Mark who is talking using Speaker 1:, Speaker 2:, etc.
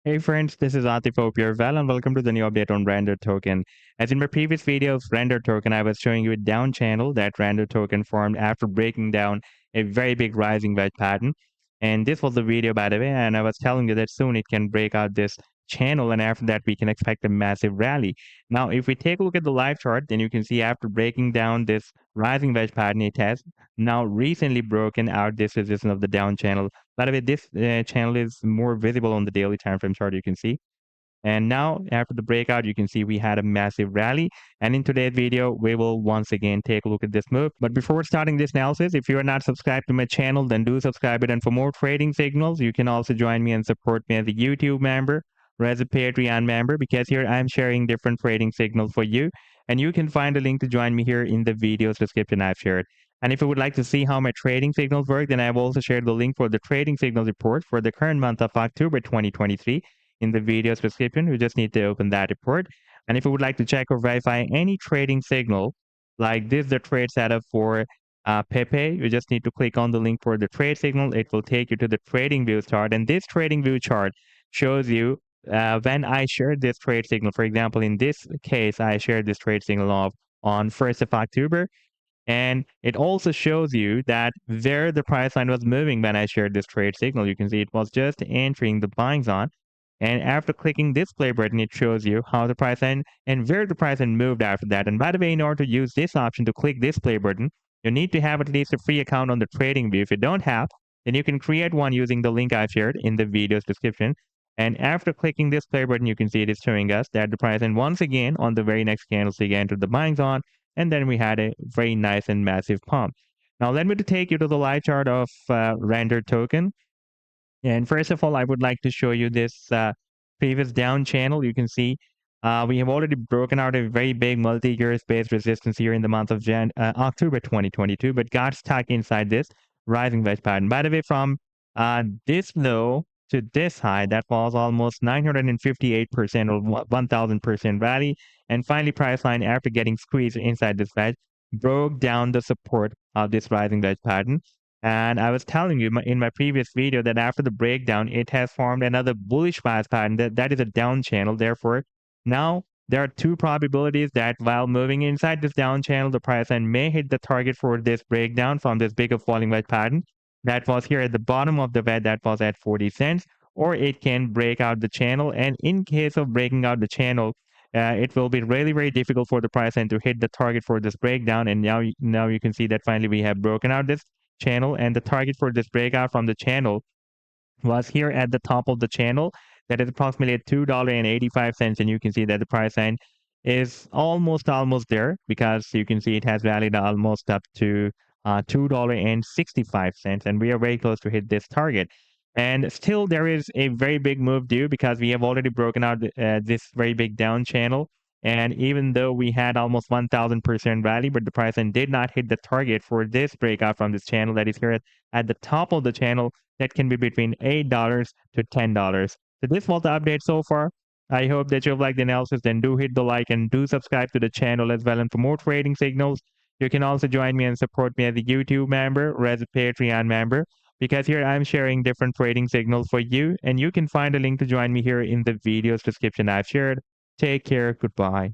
Speaker 1: Hey friends, this is Atif. Hope you're well and welcome to the new update on Render token. As in my previous video of Render token, I was showing you a down channel that Render token formed after breaking down a very big rising wedge pattern. And this was the video, by the way, and I was telling you that soon it can break out this channel, and after that we can expect a massive rally. Now, if we take a look at the live chart, then you can see after breaking down this rising wedge pattern, it has now recently broken out this resistance of the down channel. By the way, this channel is more visible on the daily time frame chart, you can see. And now, after the breakout, you can see we had a massive rally. And in today's video, we will once again take a look at this move. But before starting this analysis, if you are not subscribed to my channel, then do subscribe it. And for more trading signals, you can also join me and support me as a YouTube member or as a Patreon member, because here I'm sharing different trading signals for you. And you can find a link to join me here in the video's description I've shared. And if you would like to see how my trading signals work, then I've also shared the link for the trading signals report for the current month of October 2023 in the video's description. You just need to open that report. And if you would like to check or verify any trading signal, like this, the trade setup for Pepe, you just need to click on the link for the trade signal. It will take you to the trading view chart. And this trading view chart shows you when I shared this trade signal. For example, in this case, I shared this trade signal on 1st of October. And it also shows you that where the price line was moving when I shared this trade signal. You can see it was just entering the buying zone. And after clicking this play button, it shows you how the price line and where the price line moved after that. And by the way, in order to use this option to click this play button, you need to have at least a free account on the TradingView. If you don't have, then you can create one using the link I've shared in the video's description. And after clicking this play button, you can see it is showing us that the price line once again on the very next candlestick entered the buying zone, and then we had a very nice and massive pump. Now let me to take you to the live chart of Render token. And first of all, I would like to show you this previous down channel. You can see we have already broken out a very big multi-year space resistance here in the month of October 2022, but got stuck inside this rising wedge pattern. By the way, from this low to this high, that was almost 958% or 1000% rally. And finally, price line, after getting squeezed inside this wedge, broke down the support of this rising wedge pattern. And I was telling you in my previous video that after the breakdown, it has formed another bullish bias pattern. That is a down channel. Therefore, now there are two probabilities that while moving inside this down channel, the price line may hit the target for this breakdown from this bigger falling wedge pattern that was here at the bottom of the wedge, that was at 40 cents, or it can break out the channel. And in case of breaking out the channel, it will be really, very difficult for the price line to hit the target for this breakdown. And now you can see that finally we have broken out this channel, and the target for this breakout from the channel was here at the top of the channel. That is approximately at $2.85, and you can see that the price line is almost there, because you can see it has rallied almost up to $2.65, and we are very close to hit this target. And still, there is a very big move due, because we have already broken out this very big down channel. And even though we had almost 1000% rally, but the price line did not hit the target for this breakout from this channel that is here at the top of the channel, that can be between $8 to $10. So this was the update so far. I hope that you've liked the analysis. Then do hit the like and do subscribe to the channel as well. And for more trading signals, you can also join me and support me as a YouTube member or as a Patreon member, because here I'm sharing different trading signals for you. And you can find a link to join me here in the video's description I've shared. Take care. Goodbye.